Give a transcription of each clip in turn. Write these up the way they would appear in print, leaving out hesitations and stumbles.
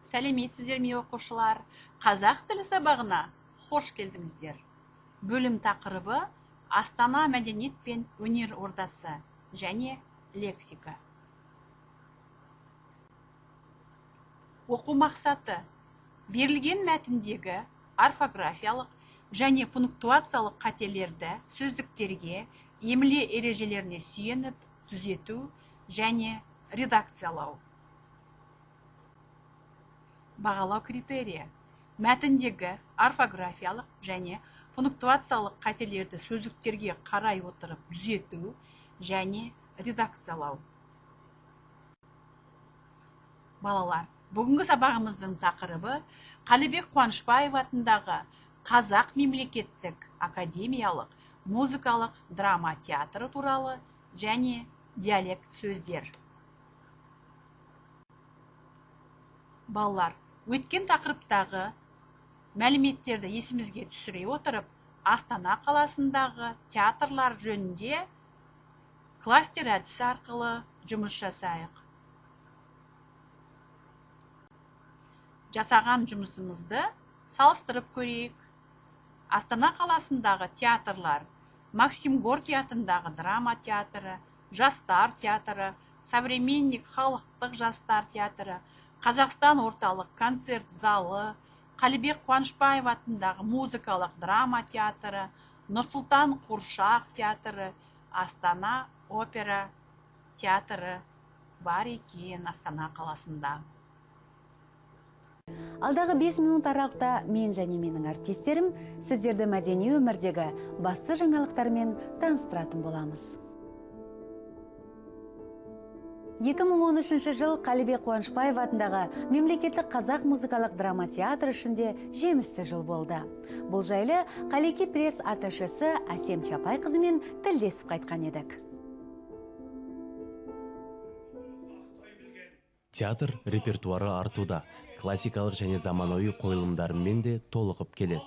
Сәлеметсіздер ме оқушылар? Қазақ тілі сабағына хош келдіңіздер. Бөлім тақырыбы Астана мәдениет пен өнер ордасы және лексика. Оқу мақсаты: берілген мәтіндегі орфографиялық және пунктуациялық қателерді сөздіктерге емле ережелеріне сүйеніп түзету және редакциялау. Бағалау критерийі: мәтіндегі орфографиялық және пунктуациялық қателерді сөздіктерге қарай отырып түзету және редакциялау. Балалар, бүгінгі сабағымыздың тақырыбы Қалибек Қуанышбаев атындағы Қазақ мемлекеттік академиялық музыкалық драма театры туралы және диалект сөздер. Балалар, өткен тақырыптағы мәліметтерді есімізге түсіре отырып, Астана қаласындағы театрлар жөнінде кластер әдісі арқылы жұмыс жасайық. Жасаған жұмысымызды салыстырып көрейік. Астана қаласындағы театрлар: Максим Горький атындағы драма театры, Жастар театры, Современник халықтық жастар театры, Қазақстан орталық концерт залы, Қалибек Қуанышбаев атындағы музыкалық драма театры, Нұрсұлтан Қуршақ театры, Астана опера театры бар екен Астана қаласында. Алдағы 5 минут аралықта мен және менің әріптестерім сіздерді мәдени өмірдегі басты жаңалықтармен таныстыратын боламыз. 2013 жыл Қалибек Қуанышбаев атындағы мемлекеттік қазақ музыкалық драма театры ішінде жемісті жыл болды. Бұл жайлы Қалеки пресс аташысы Әсем Чапайқызымен тілдесіп қайтқан едік. Театр репертуары артуда, классикалық және заманауи қойылымдарымен де толығып келеді.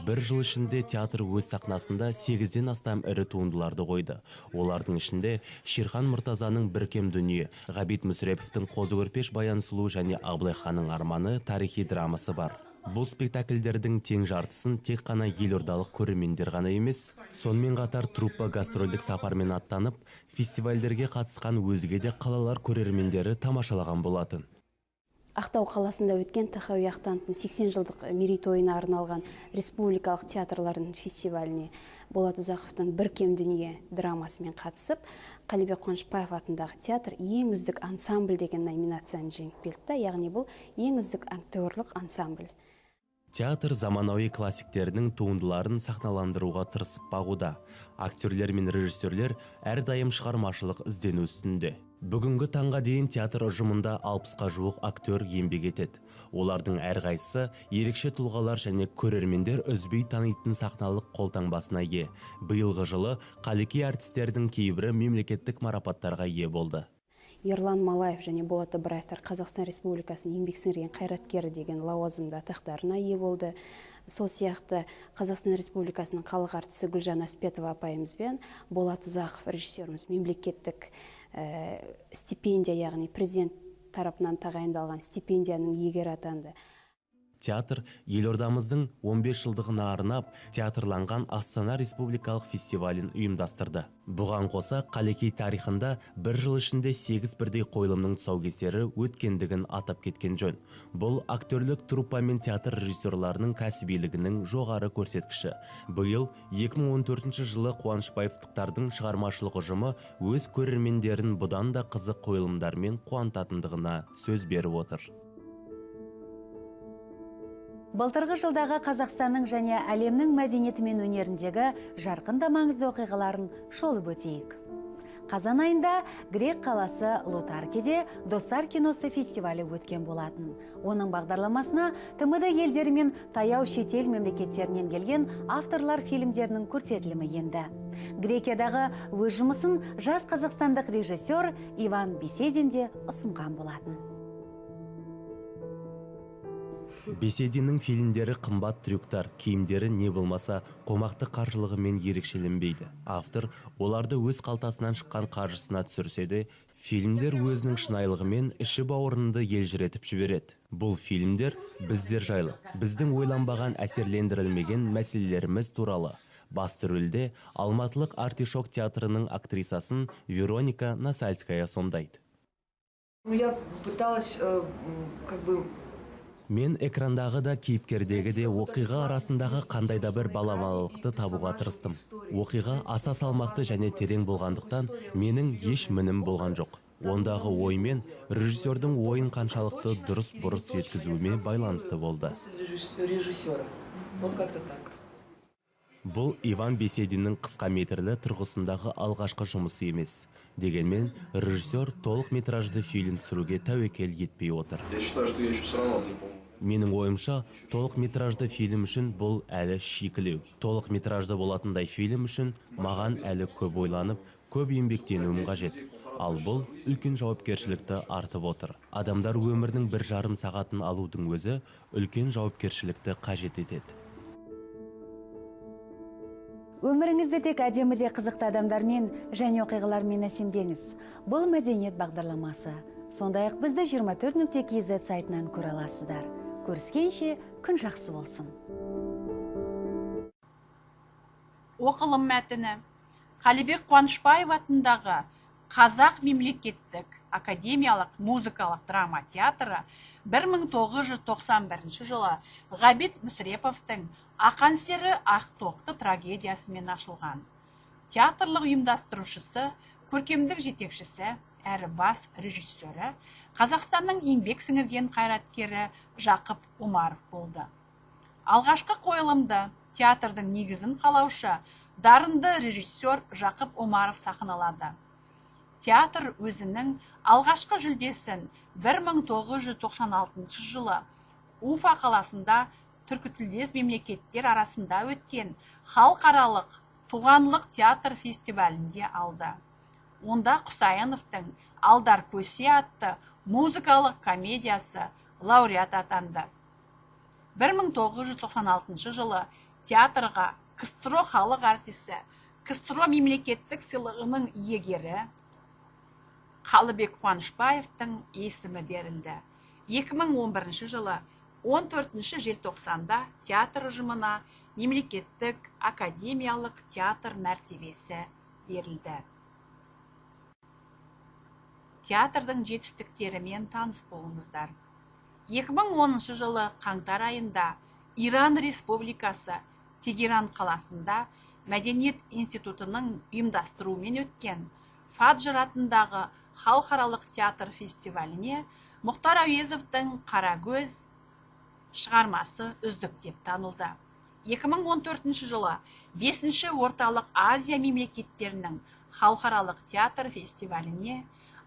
Бір жыл ішінде театр өз сахнасында 8-ден астам ірі туындыларды қойды. Олардың ішінде Шерхан Мұртазаның Біркем дүние, Ғабит Мүсіреповтің Қозы көрпеш Баян сұлу және Абылай ханның арманы тарихи драмасы бар. Бұл спектакльдердің тең жартысын тек қана елордалық көрермендер ғана емес, сонымен қатар труппа гастрольдік сапармен аттанып, фестивальдерге қатысқан өзге де қалалар көрермендері тамашалаған болатын. Ақтау қаласында өткен Тахауи Ахтановтың 80 жылдық мерейтойына арналған республикалық театрлардың фестиваліне Болат Ұзақовтың Біркем дүние драмасымен қатысып, Қалибек Қуанышбаев атындағы театр ең үздік ансамбль деген номинацияны жеңіп келді, яғни бұл ең үздік актерлік ансамбль. Театр заманауи классиктерінің туындыларын сахналандыруға тырысып бағуда. Актерлер мен режиссерлер әрдайым шығармашылық іздену үстінде. Бүгінгі таңға дейін театр ұжымында 60-қа жуық актер еңбек етеді. Олардың әрқайсысы ерекше тұлғалар және көрермендер үзбей танитын сахналық қолтаңбасына ие. Биылғы жылы Қалеки әртістердің кейбірі мемлекеттік марапаттарға ие болды. Ерлан Малаев және Болат Ыбыраевтар Қазақстан Республикасының еңбек сіңірген қайраткері деген лауазымды атақтарына ие болды. Сол сияқты Қазақстан Республикасының халық артисі Гүлжан Аспетова апайымызбен Болат Ұзақов режиссеріміз мемлекеттік стипендия, яғни президент тарапынан тағайындалған стипендияның иегері атанды. Театр елордамыздың 15 жылдығына арнап театрланған Астана Республикалық фестивалін ұйымдастырды. Бұған қоса Қалеки тарихында бір жыл ішінде 8 бірдей қойылымның тұсаукесері өткендігін атап кеткен жөн. Бұл актерлік труппа мен театр режиссерларының кәсібилігінің жоғары көрсеткіші. Биыл 2014 жылы Қуанышбаевтықтардың шығармашылық ұжымы өз көрермендерін бұдан да қызық қойылымдармен қуантатындығына сөз беріп отыр. Былтырғы жылдағы Қазақстанның және әлемнің мәдениеті мен өнеріндегі жарқын да маңызды оқиғаларын шолып өтейік. Қазан айында Грек қаласы Лотаркеде Достар киносы фестивалі өткен болатын. Оның бағдарламасына ТМД елдері мен таяу шетел мемлекеттерінен келген авторлар фильмдерінің көрсетілімі енді. Грекиядағы өз жұмысын жас қазақстандық режиссер Иван Беседин де ұсынған болатын. Бесединнің фильмдері қымбат трюктар, киімдері не болмаса қомақты қаржылығымен ерекшеленбейді. Автор оларды өз қалтасынан шыққан қаржысына түсірсе де, фильмдер өзінің шынайылығымен іші бауырынды елжіретіп жібереді. Бұл фильмдер біздер жайлы, біздің ойланбаған әсерлендірілмеген мәселелеріміз туралы. Басты рөлде алматылық Артишок театрының актрисасын Вероника Насальская сомдайды. Я пыталась Мен экрандағы да кейіпкердегі де оқиға арасындағы қандай да бір баламалылықты табуға тырыстым. Оқиға аса салмақты және терең болғандықтан менің еш мінім болған жоқ. Ондағы оймен режиссердің ойын қаншалықты дұрыс-бұрыс жеткізуіме байланысты болды. режиссера. Вот как-то так. Бұл Иван Бесединнің қысқа метрлі тұрғысындағы алғашқы жұмысы емес. Дегенмен, режиссер толық метражды фильм түсіруге тәуекел етпей отыр. Я считаю, что я еще все равно не помню. Менің ойымша, толық метражды фильм үшін бұл әлі шикілеу. Толық метражды болатындай фильм үшін маған әлі көп ойланып, көп еңбектенуім қажет. Ал бұл үлкен жауапкершілікті артып отыр. Адамдар өмірінің 1,5 сағатын алудың өзі үлкен жауапкершілікті қажет етеді. Өміріңізді тек әдемі де қызықты адамдармен және оқиғалармен әсемдеңіз. Бұл мәдениет бағдарламасы. Сондай-ақ бізді 24.kz сайтынан көре аласыздар. Көріскенше күн жақсы болсын. Оқылым мәтіні. Қалибек Қуанышбаев атындағы Қазақ мемлекеттік академиялық музыкалық драма театры 1991 жылы Ғабит Мүсіреповтің Ақан сері Ақтоқты трагедиясымен ашылған. Театрлық ұйымдастырушысы, көркемдік жетекшісі, әрі бас режиссері Қазақстанның еңбек сіңірген қайраткері Жақып Омаров болды. Алғашқы қойылымды театрдың негізін қалаушы дарынды режиссер Жақып Омаров сахналады. Театр өзінің алғашқы жүлдесін 1996 жылы Уфа қаласында түркітілдес мемлекеттер арасында өткен халықаралық туғанлық театр фестивалінде алды. Онда Құсайыновтың Алдар көсе атты музыкалық комедиясы лауреат атанды. 1996 жылы театрға КСТРО халық артисі, КСТРО мемлекеттік сыйлығының иегері Қалыбек Қуанышбаевтың есімі берілді. 2011 жылы 14 желтоқсанда театр ұжымына мемлекеттік академиялық театр мәртебесі берілді. Театрдың жетістіктерімен таныс болыңыздар. 2010 жылы қаңтар айында Иран Республикасы Тегеран қаласында Мәдениет институтының ұйымдастыруымен өткен Фаджр атындағы халықаралық театр фестиваліне Мұхтар Әуезовтың Қарагөз шығармасы үздік деп танылды. 2014 жылы 5-ші орталық Азия мемлекеттерінің халықаралық театр фестиваліне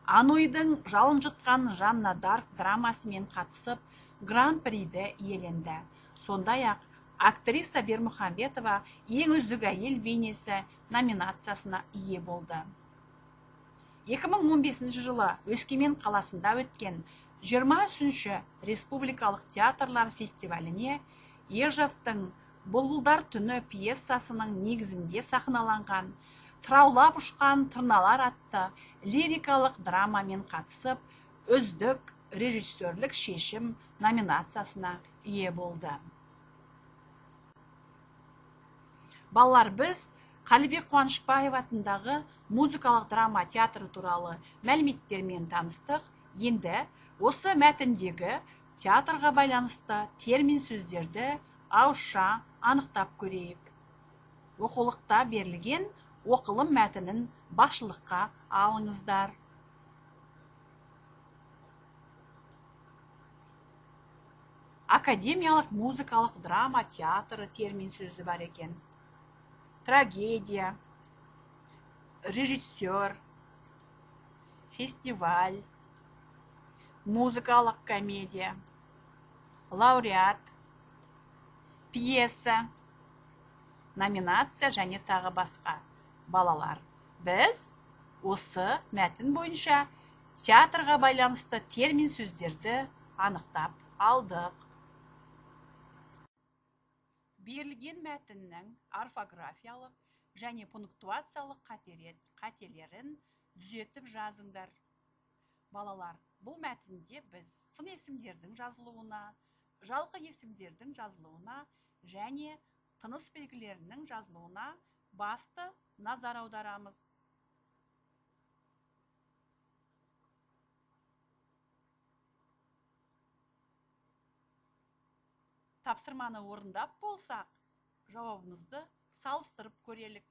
Ануйдың жалын жұтқан Жанна Дарк драмасымен қатысып, Гран-приді иеленді. Сондай-ақ актриса Бермұхамбетова ең үздік әйел бейнесі номинациясына ие болды. 2015 жылы Өскемен қаласында өткен 23-ші республикалық театрлар фестиваліне Ержовтың Бұлбұлдар түні пьесасының негізінде сахналанған Тыраулап ұшқан тырналар атты лирикалық драмамен қатысып, үздік режиссерлік шешім номинациясына ие болды. Балалар, біз Қалибек Қуанышбаев атындағы музыкалық драма театры туралы мәліметтермен таныстық. Енді осы мәтіндегі театрға байланысты термин сөздерді ауызша анықтап көрейік. Оқулықта берілген оқылым мәтінін басшылыққа алыңыздар. Академиялық музыкалық драма театры термин сөзі бар екен. Трагедия, режиссер, фестиваль, музыкалық комедия, лауреат, пьеса, номинация және тағы басқа. Балалар, біз осы мәтін бойынша театрға байланысты термин сөздерді анықтап алдық. берілген мәтіннің орфографиялық және пунктуациялық қателерін түзетіп жазыңдар. Балалар, бұл мәтінде біз сын есімдердің жазылуына, жалқы есімдердің жазылуына және тыныс белгілерінің жазылуына басты назар аударамыз. Тапсырманы орындап болсақ, жауабымызды салыстырып көрелік.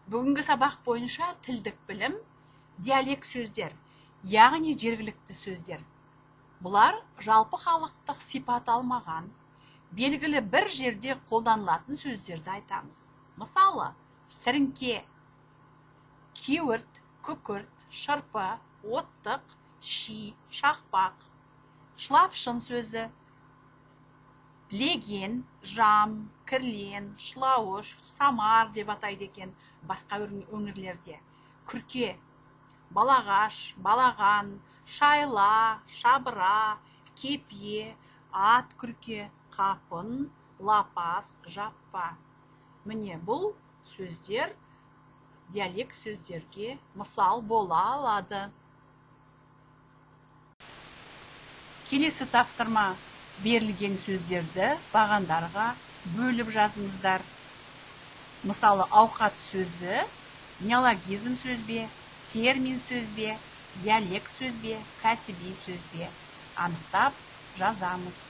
Бүгінгі сабақ бойынша тілдік білім, диалект сөздер, яғни жергілікті сөздер. Бұлар жалпы халықтық сипат алмаған, белгілі бір жерде қолданылатын сөздерді айтамыз. Мысалы, сіріңке, кеуірт, күкірт, шырпы, оттық, ши, шақпақ, шылапшын сөзі, леген, жам, кірлен, шылауыш, самар деп атайды екен басқа өңірлерде. Күрке, балағаш, балаған, шайла, шабыра, кепе, ат күрке, қапын, лапас, жаппа. Міне бұл сөздер диалект сөздерге мысал бола алады. Келесі тапсырма: берілген сөздерді бағандарға бөліп жазыңыздар. Мысалы, ауқат сөзі неологизм сөз бе, термин сөз бе, диалект сөз бе, кәсіби сөз бе? Анықтап жазамыз.